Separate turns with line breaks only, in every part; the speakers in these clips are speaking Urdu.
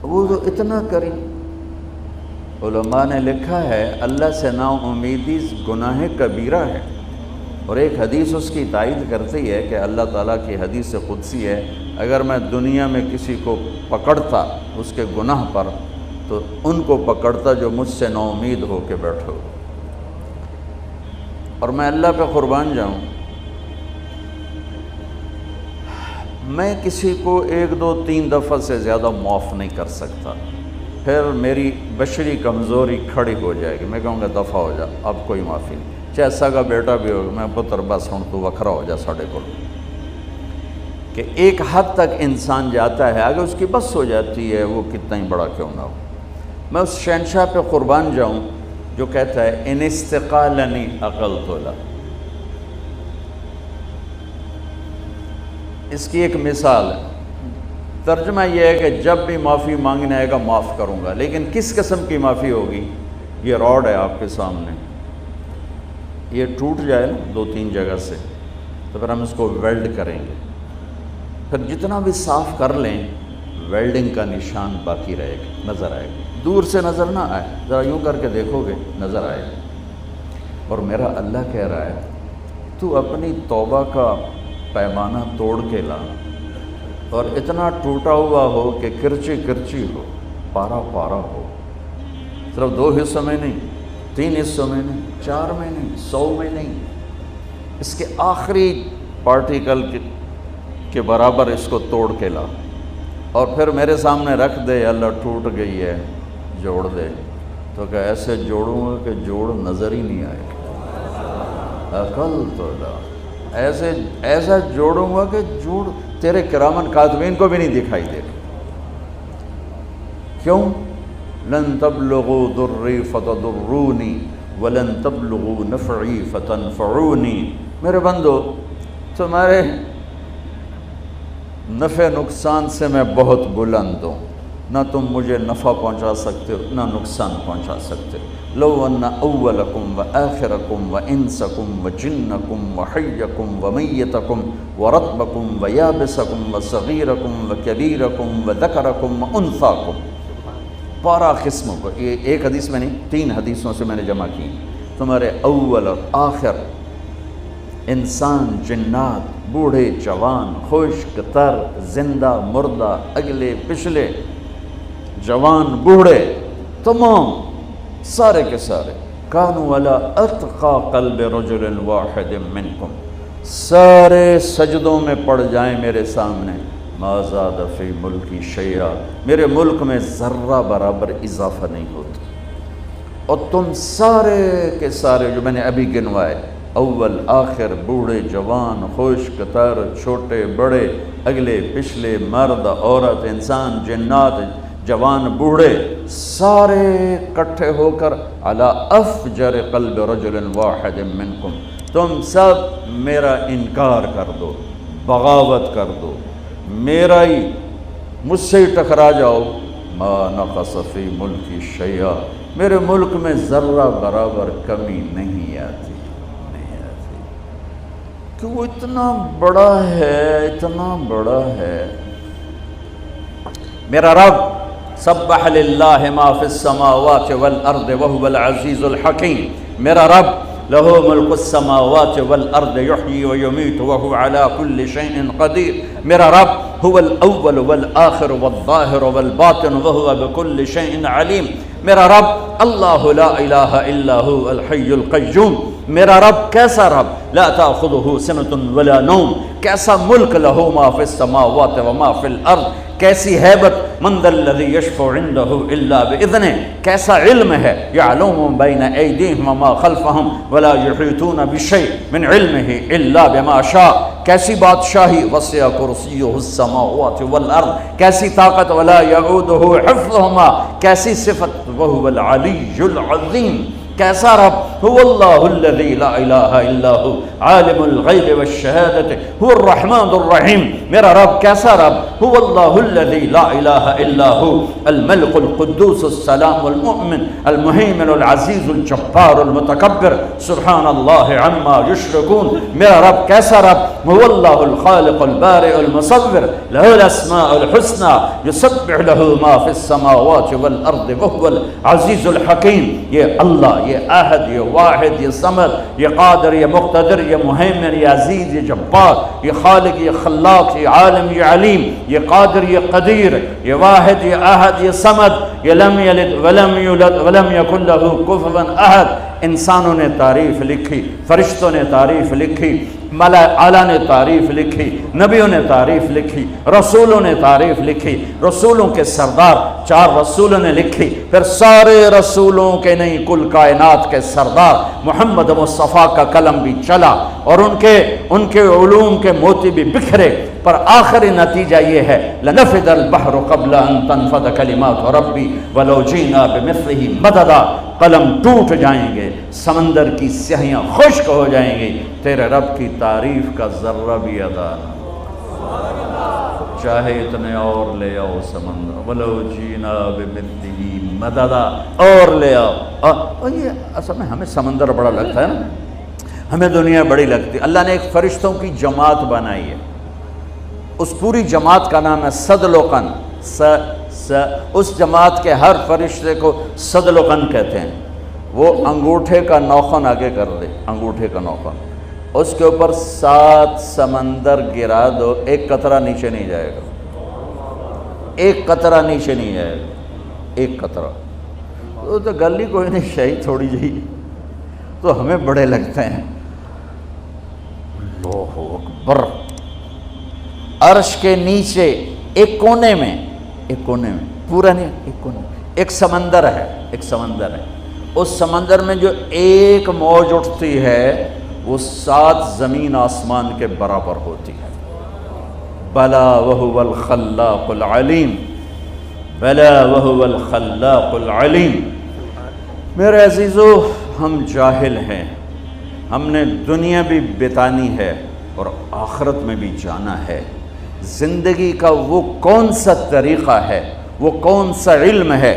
وہ تو اتنا کری. علماء نے لکھا ہے اللہ سے نا امیدی گناہ کبیرہ ہے، اور ایک حدیث اس کی تائید کرتی ہے کہ اللہ تعالیٰ کی حدیث قدسی ہے، اگر میں دنیا میں کسی کو پکڑتا اس کے گناہ پر تو ان کو پکڑتا جو مجھ سے نا امید ہو کے بیٹھو. اور میں اللہ پہ قربان جاؤں، میں کسی کو 1 2 3 دفعہ سے زیادہ معاف نہیں کر سکتا، پھر میری بشری کمزوری کھڑی ہو جائے گی، میں کہوں گا دفع ہو جا، اب کوئی معافی نہیں. چاہے سگا بیٹا بھی ہوگا، میں پتر بس ہوں تو وکھرا ہو جا ساڑھے کو. کہ ایک حد تک انسان جاتا ہے، اگر اس کی بس ہو جاتی ہے وہ کتنا ہی بڑا کیوں نہ ہو. میں اس شہنشاہ پہ قربان جاؤں جو کہتا ہے ان استقالنی عقلت له. اس کی ایک مثال ہے، ترجمہ یہ ہے کہ جب بھی معافی مانگنے آئے گا معاف کروں گا، لیکن کس قسم کی معافی ہوگی؟ یہ راڈ ہے آپ کے سامنے، یہ ٹوٹ جائے نا 2 3 جگہ سے تو پھر ہم اس کو ویلڈ کریں گے، پھر جتنا بھی صاف کر لیں ویلڈنگ کا نشان باقی رہے گا، نظر آئے گا. دور سے نظر نہ آئے، ذرا یوں کر کے دیکھو گے نظر آئے گا. اور میرا اللہ کہہ رہا ہے تو اپنی توبہ کا پیمانہ توڑ کے لا، اور اتنا ٹوٹا ہوا ہو کہ کرچی کرچی ہو، پارا پارا ہو، صرف 2 حصوں میں نہیں، 3 حصوں میں نہیں، 4 میں نہیں، 100 میں نہیں، اس کے آخری پارٹیکل کے برابر اس کو توڑ کے لا، اور پھر میرے سامنے رکھ دے. اللہ ٹوٹ گئی ہے، جوڑ دے. تو کہ ایسے جوڑوں گا کہ جوڑ نظر ہی نہیں آئے گا. عقلت له، ایسا جوڑوں گا کہ جوڑ تیرے کرامن کاتبین کو بھی نہیں دکھائی دے گا. کیوں؟ لن تبلغوا ضری فتضرونی ولن تبلغوا نفعی فتنفعونی. میرے بندو تمہارے نفع نقصان سے میں بہت بلند ہوں، نہ تم مجھے نفع پہنچا سکتے ہو نہ نقصان پہنچا سکتے. لو ان اولکم و آخرکم و انسکم و جنکم و حیکم و میتکم و رطبکم و یابسکم و صغیرکم و کبیرکم و ذکرکم و انثاکم، 12 قسموں کو، یہ ایک حدیث میں نہیں 3 حدیثوں سے میں نے جمع کی. تمہارے اول اور آخر، انسان، جنات، بوڑھے جوان، خشک تر، زندہ مردہ، اگلے پچھلے، جوان بوڑھے، تمام سارے کے سارے، کانوا علی اتقى قلب رجل واحد منکم، سارے سجدوں میں پڑ جائیں میرے سامنے. ما زاد فی ملکی شیئا، میرے ملک میں ذرہ برابر اضافہ نہیں ہوتا. اور تم سارے کے سارے جو میں نے ابھی گنوائے، اول آخر، بوڑھے جوان، خشک تر، چھوٹے بڑے، اگلے پچھلے، مرد عورت، انسان جنات، جوان بوڑھے، سارے اکٹھے ہو کر علی افجر قلب رجل واحد منکم، تم سب میرا انکار کر دو، بغاوت کر دو، میرا ہی، مجھ سے ہی ٹکرا جاؤ. ما نقص فی ملکی شیئا، میرے ملک میں ذرہ برابر کمی نہیں آتی. کہ وہ اتنا بڑا ہے، اتنا بڑا ہے. میرا رب سبح للہ ما فی السماوات والارض وهو العزیز الحکیم، میرا رب لہ ملک السماوات والارض یحیی ویمیت وهو علی کل شیء قدیر، میرا رب هو الاول والآخر والظاہر والباطن وهو بكل شیء علیم، میرا رب اللہ لا الہ الا هو الحی القیوم، میرا رب کیسا رب، لا تأخذہ سنۃ ولا نوم، کیسا ملک، لہ ما فی السماوات وما فی الارض، کیسی ہیبت، من ذا الذی یشفع عندہ الا باذنہ، کیسا علم ہے، یعلم بین ایدیہم وما خلفہم ولا یحیطون بشیء من علمہ الا بما شاء، کیسی بادشاہی، وسع کرسیہ السماوات والارض، کیسی طاقت، ولا یعودہ حفظہما، کیسی صفت، وہو العلی العظیم، کیسا رب، هو الله الذي لا الہ الا هو عالم الغیب والشہادت هو الرحمن الرحیم. میرا رب کیسا رب؟ هو اللہ الذی لا الہ الا هو الملک القدوس السلام المؤمن المہیمن العزیز الجبار المتکبر سبحان اللہ عما یشرکون. میرا رب کیسا رب؟ هو اللہ الخالق البارئ المصور له الاسماء الحسنى یسبح له ما فی السماوات والارض وهو العزیز الحکیم. یہ اللہ، یہ احد، یہ واحد، یہ صمد، یہ قادر، یہ مقتدر، یہ مہیمن، یہ عزیز، یہ جبار، یہ خالق، یہ خلاق، یہ عالم، یہ علیم، یہ قادر، یہ قدیر، یہ واحد، یہ احد، یہ صمد، یہ لم یلد ولم یولد ولم یکن له کفوا احد. انسانوں نے تعریف لکھی، فرشتوں نے تعریف لکھی، ملائکہ اعلیٰ نے تعریف لکھی، نبیوں نے تعریف لکھی، رسولوں نے تعریف لکھی، رسولوں کے سردار 4 رسولوں نے لکھی، پھر سارے رسولوں کے نہیں کل کائنات کے سردار محمد مصطفیٰ کا قلم بھی چلا اور ان کے علوم کے موتی بھی بکھرے، پر آخری نتیجہ یہ ہے لنفد البحر قبل ان تنفد کلمات ربی ولو جینا بمثلہ مددا. قلم ٹوٹ جائیں گے، سمندر کی سیاہیاں خشک ہو جائیں گی، تیرے رب کی تعریف کا ذرہ بھی ادا نہ، چاہے اتنے اور لے آؤ سمندر، ولو جینا بمثلہ مددا، اور لے آؤ. اور یہ اصل میں ہمیں سمندر بڑا لگتا ہے نا، ہمیں دنیا بڑی لگتی ہے. اللہ نے ایک فرشتوں کی جماعت بنائی ہے، اس پوری جماعت کا نام ہے صدلقن. اس جماعت کے ہر فرشتے کو صدلقن کہتے ہیں. وہ انگوٹھے کا نوخن آگے کر دے، انگوٹھے کا نوخن، اس کے اوپر 7 سمندر گرا دو، ایک قطرہ نیچے نہیں جائے گا، ایک قطرہ نیچے نہیں جائے گا، ایک قطرہ. تو گل ہی کوئی نہیں، شہید تھوڑی جی تو ہمیں بڑے لگتے ہیں. اللہ اکبر. عرش کے نیچے ایک کونے میں پورا نہیں، ایک کونے میں ایک سمندر ہے، ایک سمندر ہے. اس سمندر میں جو ایک موج اٹھتی ہے وہ 7 زمین آسمان کے برابر ہوتی ہے. بلا وہو الخلاق العلیم، بلا وہو الخلاق العلیم. میرے عزیزو، ہم جاہل ہیں، ہم نے دنیا بھی بتانی ہے اور آخرت میں بھی جانا ہے. زندگی کا وہ کون سا طریقہ ہے، وہ کون سا علم ہے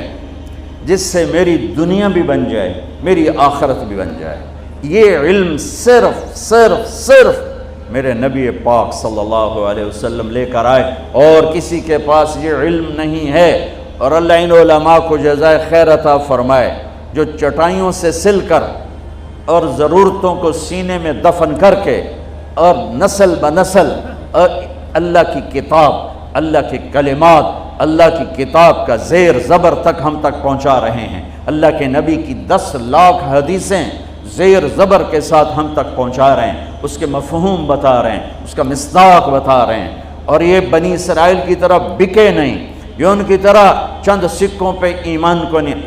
جس سے میری دنیا بھی بن جائے، میری آخرت بھی بن جائے. یہ علم صرف میرے نبی پاک صلی اللہ علیہ وسلم لے کر آئے، اور کسی کے پاس یہ علم نہیں ہے. اور اللہ ان علماء کو جزائے خیر عطا فرمائے جو چٹائیوں سے سل کر اور ضرورتوں کو سینے میں دفن کر کے اور نسل بنسل اور اللہ کی کتاب، اللہ کی کلمات، اللہ کی کتاب کا زیر زبر تک ہم تک پہنچا رہے ہیں. اللہ کے نبی کی 10 لاکھ حدیثیں زیر زبر کے ساتھ ہم تک پہنچا رہے ہیں، اس کے مفہوم بتا رہے ہیں، اس کا مصداق بتا رہے ہیں. اور یہ بنی اسرائیل کی طرح بکے نہیں، یہ ان کی طرح چند سکوں پہ ایمان کو نہیں.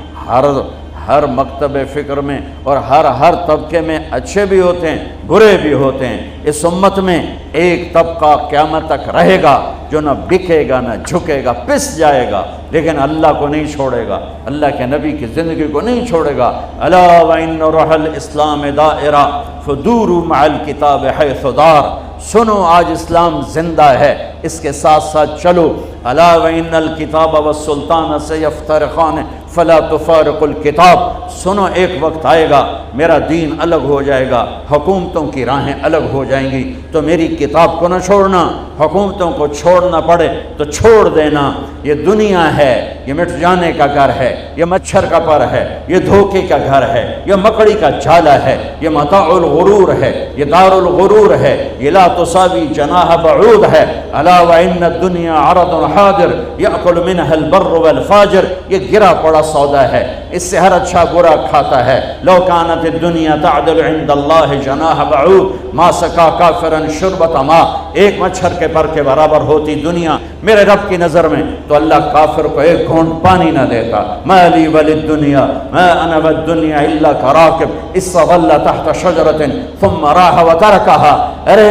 ہر مکتب فکر میں اور ہر طبقے میں اچھے بھی ہوتے ہیں، برے بھی ہوتے ہیں. اس امت میں ایک طبقہ قیامت تک رہے گا جو نہ بکے گا نہ جھکے گا، پس جائے گا، لیکن اللہ کو نہیں چھوڑے گا، اللہ کے نبی کی زندگی کو نہیں چھوڑے گا. الا وان روح الاسلام دائرہ فدوروا مع الکتاب حیث دار. سنو آج اسلام زندہ ہے، اس کے ساتھ ساتھ چلو. الا وان الکتاب والسلطان سیفترقان فلا تفارق الکتاب. سنو ایک وقت آئے گا میرا دین الگ ہو جائے گا، حکومتوں کی راہیں الگ ہو جائیں گی، تو میری کتاب کو نہ چھوڑنا. حکومتوں کو چھوڑنا پڑے تو چھوڑ دینا. یہ دنیا ہے، یہ مٹ جانے کا گھر ہے، یہ مچھر کا پر ہے، یہ دھوکے کا گھر ہے، یہ مکڑی کا جالا ہے، یہ متاع الغرور ہے، یہ دار الغرور ہے، یہ لا تساوی جناح بعود ہے. الا وان الدنیا عرض حاضر یاکل منها البر والفاجر. یہ گرا پڑا سودا ہے، اس سے ہر اچھا برا کھاتا ہے. لو کانت الدنیا تعدل عند اللہ جناح بعود ما سقا کافرا شربۃ ماء. ایک مچھر کے پر کے برابر ہوتی دنیا میرے رب کی نظر میں تو اللہ کافر کو ایک گھونٹ پانی نہ دیتا. ما لی وللدنیا ما انا والدنیا الا کراکب استظل تحت شجرۃ ثم راح وترکها. ارے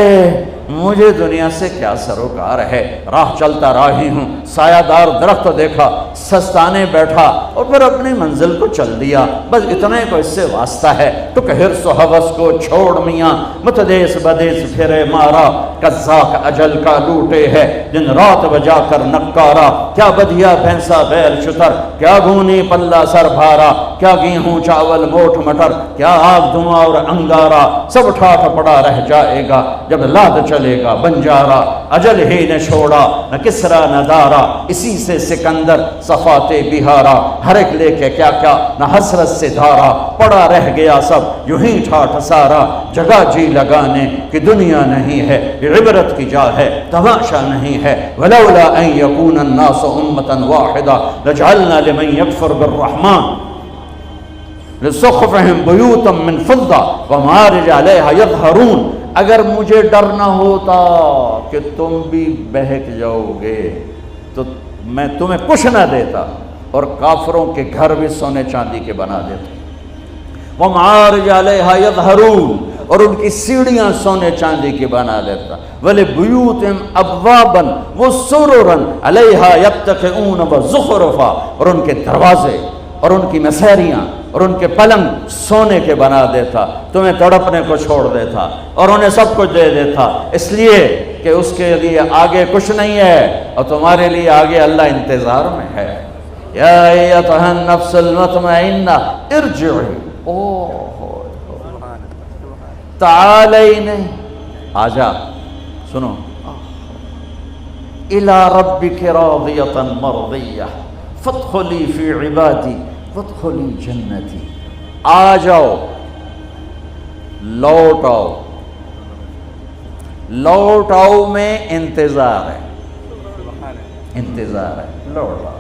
مجھے دنیا سے کیا سروکار ہے؟ راہ چلتا راہی ہوں، سایہ دار درخت دیکھا، سستانے بیٹھا اور پھر اپنی منزل کو چل دیا، بس اتنے کو اس سے واسطہ ہے۔ تو کہ حرص و ہوس کو چھوڑ میاں، متدیس بدیس پھرے مارا، قزاق اجل کا لوٹے ہے دن رات بجا کر نکارا۔ کیا بدھیا بھینسا بیل شتر، کیا گونی پلہ سر بھارا، کیا گیہوں چاول موٹ مٹر، کیا آگ دھواں اور انگارا، سب ٹھاٹھ پڑا رہ جائے گا جب لاد چلے گا بنجارا۔ اجل ہی نے چھوڑا نہ کسرا نہ دارا، اسی سے سکندر صفات بہارا۔ ہر ایک لے کے کیا کیا نہ حسرت سے دھارا، پڑا رہ گیا سب یوں ہی ٹھاٹھ سارا۔ جگہ جی لگانے کی دنیا نہیں ہے، یہ عبرت کی جا ہے تماشا نہیں ہے۔ ولولا ان یکون الناس امۃ واحدہ لجعلنا لمن یکفر بالرحمن لسقفہم بیوتا من فضہ ومعارج علیہا یظہرون۔ اگر مجھے ڈر نہ ہوتا کہ تم بھی بہک جاؤ گے تو میں تمہیں کچھ نہ دیتا اور کافروں کے گھر بھی سونے چاندی کے بنا دیتا۔ ومعارج علیہا یظہرون، اور ان کی سیڑھیاں سونے چاندی کی بنا دیتا۔ وَلِبُيُوتِهِمْ أَبْوَابًا وَسُرُرًا عَلَيْهَا يَتَّكِئُونَ وَزُخْرُفًا، اور ان کے دروازے اور ان کی مسیریاں اور ان کے پلنگ سونے کے بنا دیتا، تمہیں تڑپنے کو چھوڑ دیتا اور انہیں سب کچھ دے دیتا، اس لیے کہ اس کے لیے آگے کچھ نہیں ہے اور تمہارے لیے آگے اللہ انتظار میں ہے۔ یا ایتھا النفس المطمئنہ ارجعی، تعالی نہیں، آجا، سنو، الی ربک راضیۃ مرضیہ فادخلی فی عبادی وادخلی جنتی۔ آ جاؤ، لوٹ آؤ، لوٹ آؤ میں انتظار ہے، انتظار ہے، لوٹ آؤ۔